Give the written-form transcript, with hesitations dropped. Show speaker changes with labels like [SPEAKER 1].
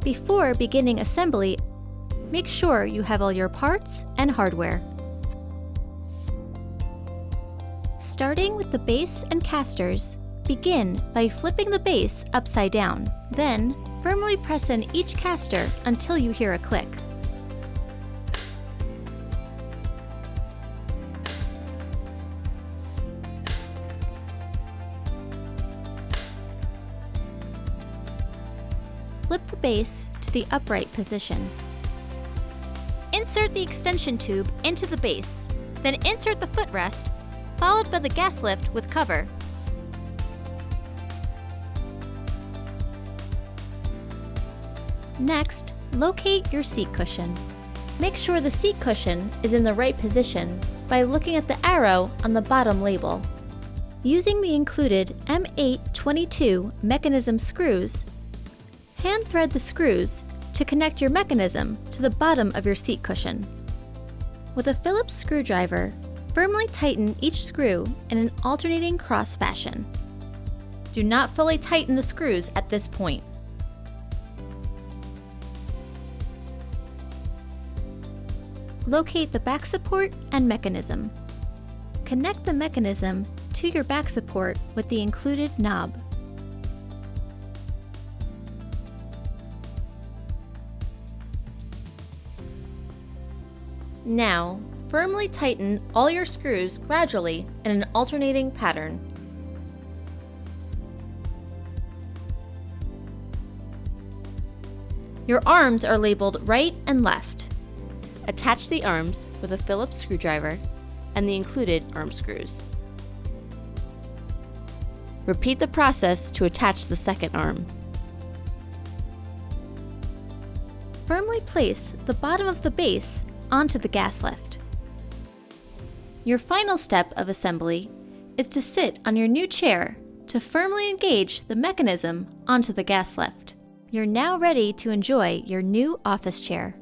[SPEAKER 1] Before beginning assembly, make sure you have all your parts and hardware. Starting with the base and casters, begin by flipping the base upside down. Then, firmly press in each caster until you hear a click. Flip the base to the upright position. Insert the extension tube into the base, then insert the footrest, followed by the gas lift with cover. Next, locate your seat cushion. Make sure the seat cushion is in the right position by looking at the arrow on the bottom label. Using the included M822 mechanism screws, hand thread the screws to connect your mechanism to the bottom of your seat cushion. With a Phillips screwdriver, firmly tighten each screw in an alternating cross fashion. Do not fully tighten the screws at this point. Locate the back support and mechanism. Connect the mechanism to your back support with the included knob. Now, firmly tighten all your screws gradually in an alternating pattern. Your arms are labeled right and left. Attach the arms with a Phillips screwdriver and the included arm screws. Repeat the process to attach the second arm. Firmly place the bottom of the base onto the gas lift. Your final step of assembly is to sit on your new chair to firmly engage the mechanism onto the gas lift. You're now ready to enjoy your new office chair.